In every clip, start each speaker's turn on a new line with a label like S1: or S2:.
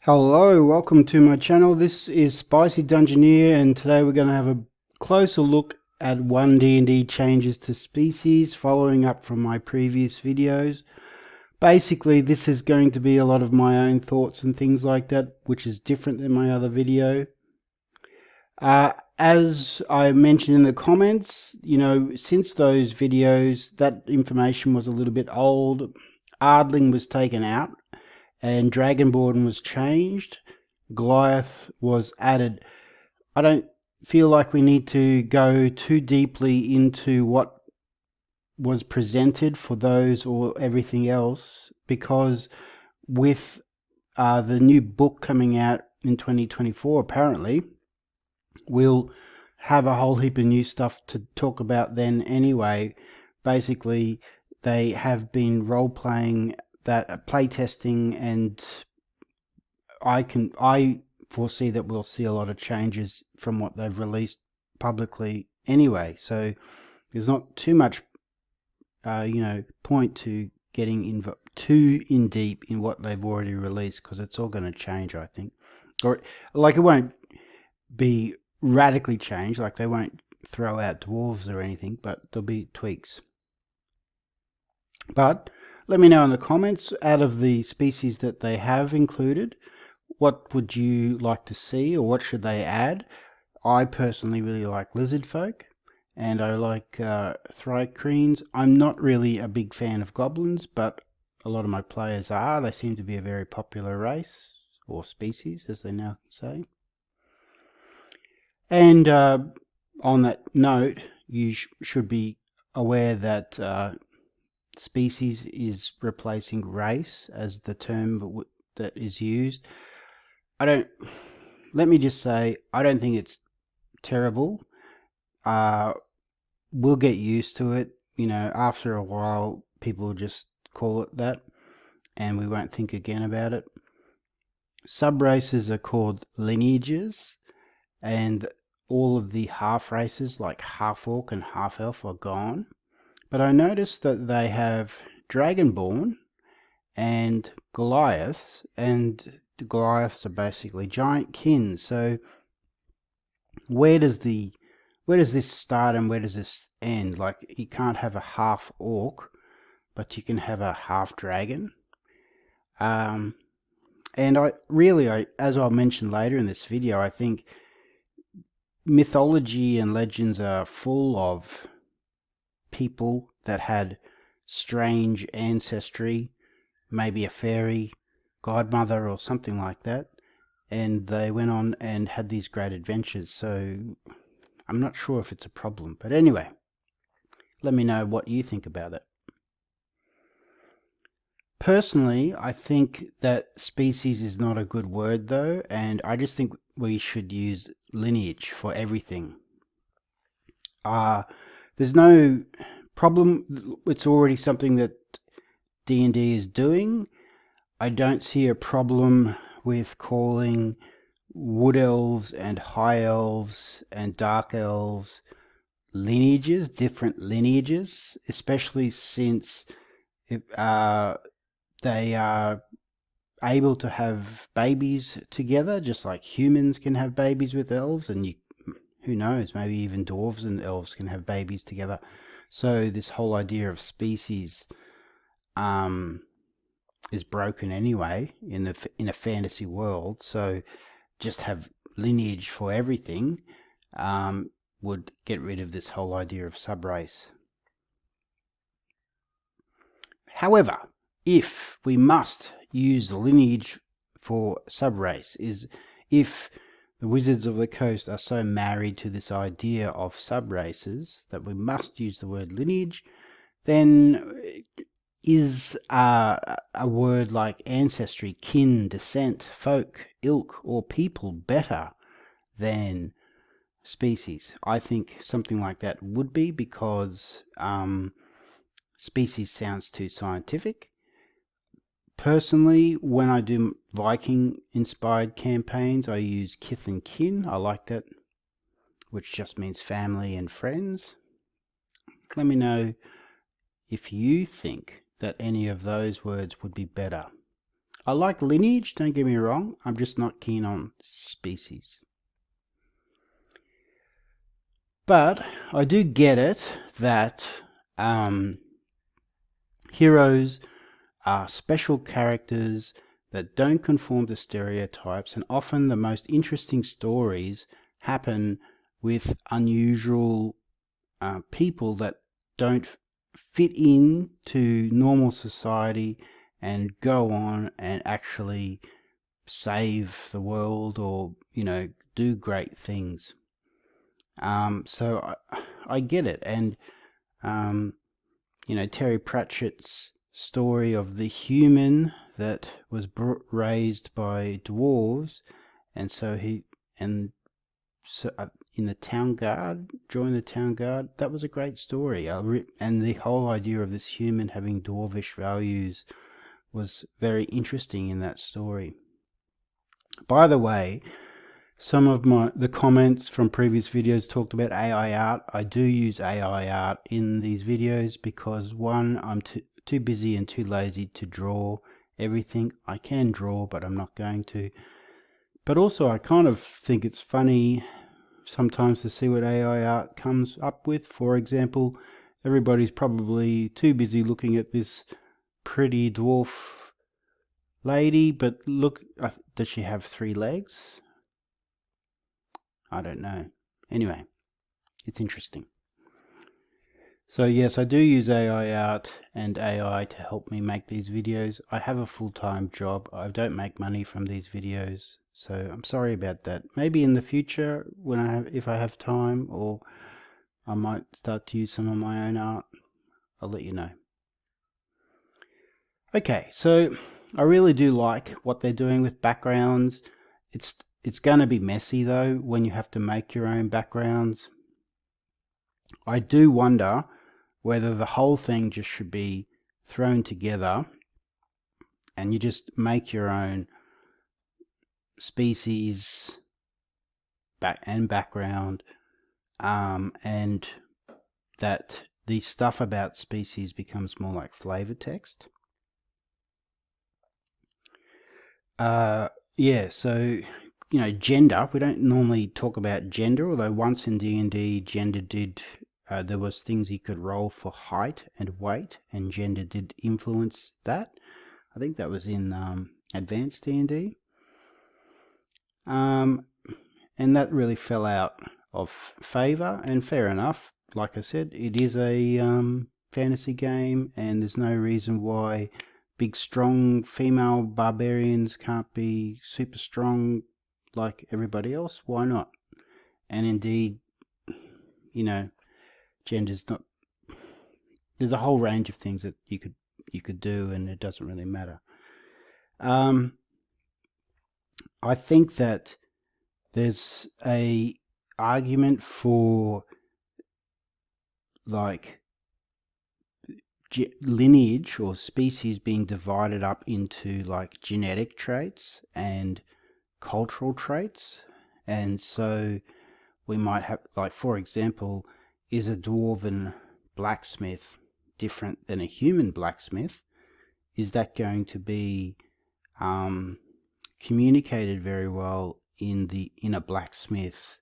S1: Hello, welcome to my channel. This is Spicy Dungeoneer, and today we're going to have a closer look at One D&D changes to species, following up from my previous videos. Basically, this is going to be a lot of my own thoughts and things like that, which is different than my other video. As I mentioned in the comments, since those videos, that information was a little bit old. Ardling was taken out and Dragonborn was changed. Goliath was added. I don't feel like we need to go too deeply into what was presented for those or everything else, because with the new book coming out in 2024, apparently, we'll have a whole heap of new stuff to talk about then anyway. Basically, they have been role-playing that playtesting, and I foresee that we'll see a lot of changes from what they've released publicly anyway. So there's not too much, point to getting too in deep in what they've already released, because it's all going to change, I think. Or like, it won't be radically changed, like they won't throw out dwarves or anything, but there'll be tweaks. But let me know in the comments, out of the species that they have included, what would you like to see, or what should they add? I personally really like lizard folk, and I like thri-kreens. I'm not really a big fan of goblins, but a lot of my players are. They seem to be a very popular race, or species as they now say. And on that note, you should be aware that species is replacing race as the term that is used. Let me just say, I don't think it's terrible. We'll get used to it. After a while, people will just call it that, and we won't think again about it. Sub-races are called lineages, and all of the half-races, like half-orc and half-elf, are gone. But I noticed that they have Dragonborn and Goliaths, and the Goliaths are basically giant kin. So where does this start and where does this end? Like, you can't have a half orc, but you can have a half dragon. And as I'll mention later in this video, I think mythology and legends are full of people that had strange ancestry, maybe a fairy godmother or something like that, and they went on and had these great adventures. So I'm not sure if it's a problem, but anyway, let me know what you think about it. Personally, I think that species is not a good word though, and I just think we should use lineage for everything. There's no problem. It's already something that D&D is doing. I don't see a problem with calling wood elves and high elves and dark elves lineages, different lineages, especially since they are able to have babies together, just like humans can have babies with elves, and who knows, maybe even dwarves and elves can have babies together. So this whole idea of species is broken anyway in a fantasy world. So just have lineage for everything would get rid of this whole idea of subrace. However, if we must use the lineage for subrace, is if the Wizards of the Coast are so married to this idea of subraces that we must use the word lineage, then is a word like ancestry, kin, descent, folk, ilk, or people better than species? I think something like that would be, because species sounds too scientific. Personally, when I do Viking-inspired campaigns, I use kith and kin. I like that, which just means family and friends. Let me know if you think that any of those words would be better. I like lineage, don't get me wrong. I'm just not keen on species. But I do get it that heroes are special characters that don't conform to stereotypes, and often the most interesting stories happen with unusual people that don't fit in to normal society and go on and actually save the world or, do great things. So I get it. And, Terry Pratchett's story of the human that was raised by dwarves, and so in the town guard, joined the town guard. That was a great story. And the whole idea of this human having dwarvish values was very interesting in that story. By the way, some of the comments from previous videos talked about AI art. I do use AI art in these videos because, one, I'm too busy and too lazy to draw everything. I can draw, but I'm not going to. But also, I kind of think it's funny sometimes to see what AI art comes up with. For example, everybody's probably too busy looking at this pretty dwarf lady, but look, does she have 3 legs? I don't know. Anyway, it's interesting. So yes, I do use AI art and AI to help me make these videos. I have a full-time job. I don't make money from these videos, so I'm sorry about that. Maybe in the future, if I have time, or I might start to use some of my own art. I'll let you know. Okay, so I really do like what they're doing with backgrounds. It's going to be messy though when you have to make your own backgrounds. I do wonder whether the whole thing just should be thrown together and you just make your own species and background, and that the stuff about species becomes more like flavor text. Yeah, so gender. We don't normally talk about gender, although once in D&D, gender did. There was things you could roll for height and weight, and gender did influence that. I think that was in advanced D&D. And that really fell out of favor, and fair enough. Like I said, it is a fantasy game, and there's no reason why big, strong female barbarians can't be super strong like everybody else. Why not? And indeed, gender's not. There's a whole range of things that you could do, and it doesn't really matter. I think that there's a argument for like lineage or species being divided up into like genetic traits and cultural traits. And so we might have, like, for example, is a dwarven blacksmith different than a human blacksmith? Is that going to be communicated very well in a blacksmith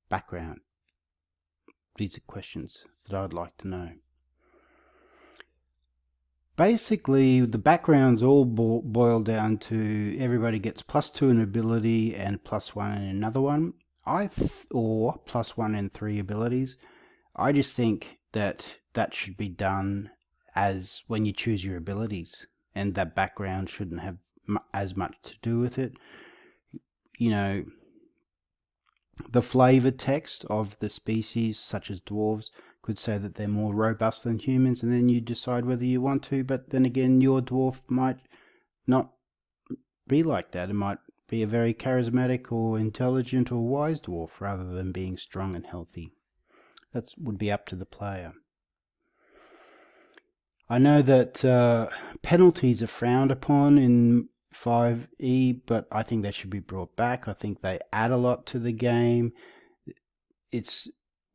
S1: background? These are questions that I'd like to know. Basically, the backgrounds all boil down to everybody gets +2 in ability and +1 in another one, or +1 in 3 abilities. I just think that should be done as when you choose your abilities, and that background shouldn't have as much to do with it. The flavor text of the species, such as dwarves, could say that they're more robust than humans, and then you decide whether you want to. But then again, your dwarf might not be like that. It might be a very charismatic or intelligent or wise dwarf rather than being strong and healthy. That would be up to the player. I know that penalties are frowned upon in 5e, but I think they should be brought back. I think they add a lot to the game. It's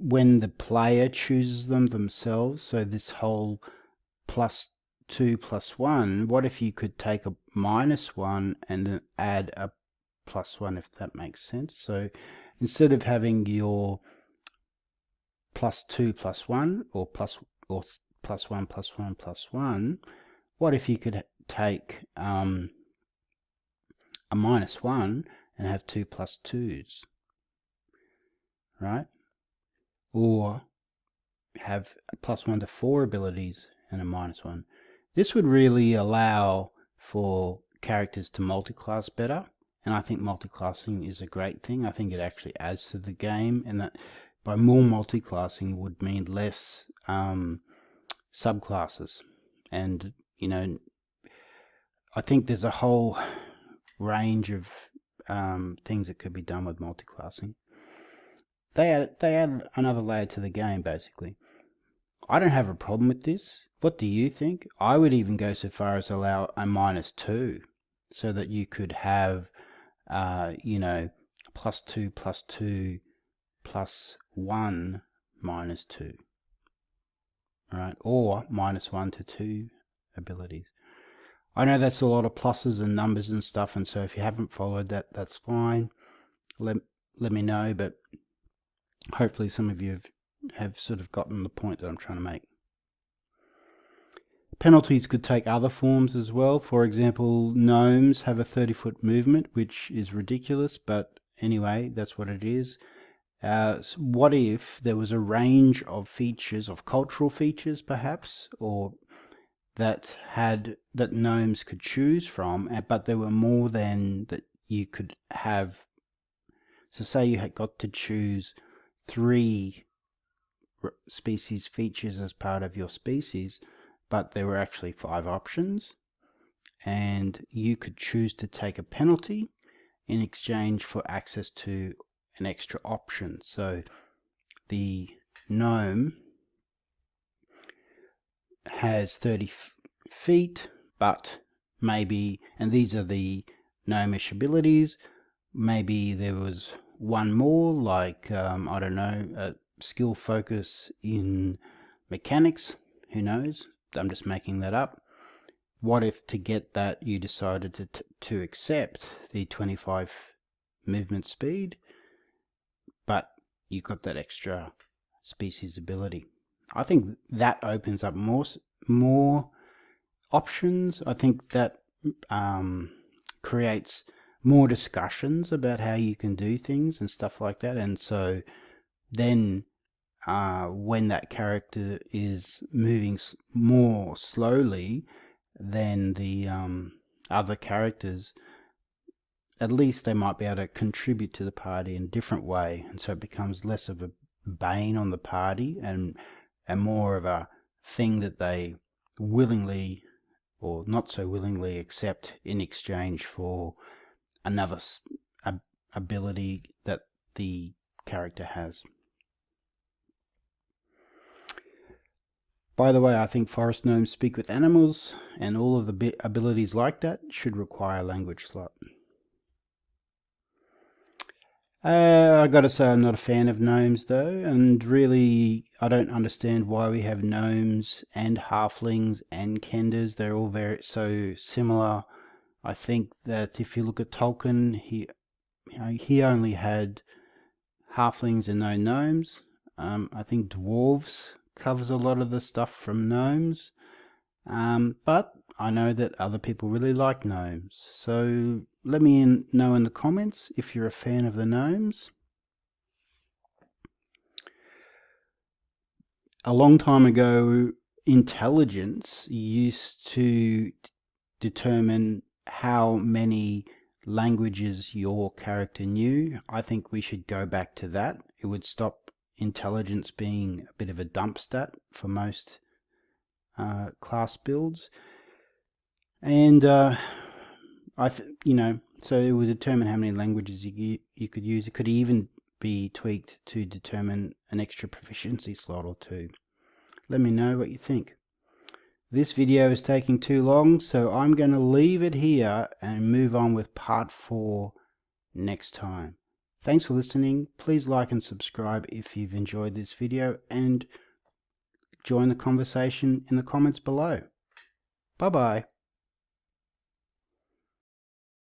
S1: when the player chooses them themselves, so this whole 2 plus 1, what if you could take a -1 and then add a +1, if that makes sense? So instead of having your +2 plus 1 or +1 plus 1 plus 1, what if you could take a -1 and have 2 plus 2s, right? Or have a +1 to 4 abilities and a -1. This would really allow for characters to multiclass better, and I think multiclassing is a great thing. I think it actually adds to the game, and that by more multiclassing would mean less subclasses. And I think there's a whole range of things that could be done with multiclassing. They add another layer to the game, basically. I don't have a problem with this. What do you think? I would even go so far as allow a -2, so that you could have, +2 plus 2 plus 1 -2, right? Or -1 to 2 abilities. I know that's a lot of pluses and numbers and stuff, and so if you haven't followed that, that's fine. Let me know, but hopefully some of you have sort of gotten the point that I'm trying to make. Penalties could take other forms as well. For example, gnomes have a 30-foot movement, which is ridiculous, but anyway, that's what it is. So what if there was a range of features, of cultural features perhaps, or that gnomes could choose from, but there were more than that you could have. So say you had got to choose 3 species features as part of your species, but there were actually 5 options, and you could choose to take a penalty in exchange for access to an extra option. So the gnome has 30 feet, but maybe, and these are the gnomish abilities, maybe there was one more, like, I don't know, a skill focus in mechanics, who knows? I'm just making that up. What if to get that you decided to accept the 25 movement speed, but you got that extra species ability? I think that opens up more options. I think that creates more discussions about how you can do things and stuff like that. And so then when that character is moving more slowly than the other characters, at least they might be able to contribute to the party in a different way, and so it becomes less of a bane on the party and more of a thing that they willingly or not so willingly accept in exchange for another ability that the character has. By the way, I think forest gnomes speak with animals, and all of the abilities like that should require a language slot. I gotta say I'm not a fan of gnomes though, and really I don't understand why we have gnomes and halflings and kenders. They're all so similar. I think that if you look at Tolkien, he only had halflings and no gnomes. I think dwarves covers a lot of the stuff from gnomes, but I know that other people really like gnomes. So let me know in the comments if you're a fan of the gnomes. A long time ago, intelligence used to determine how many languages your character knew. I think we should go back to that. It would stop intelligence being a bit of a dump stat for most class builds, and so it would determine how many languages you could use. It could even be tweaked to determine an extra proficiency slot or 2. Let me know what you think. This video is taking too long, so I'm going to leave it here and move on with part 4 next time. Thanks for listening. Please like and subscribe if you've enjoyed this video, and join the conversation in the comments below. Bye bye.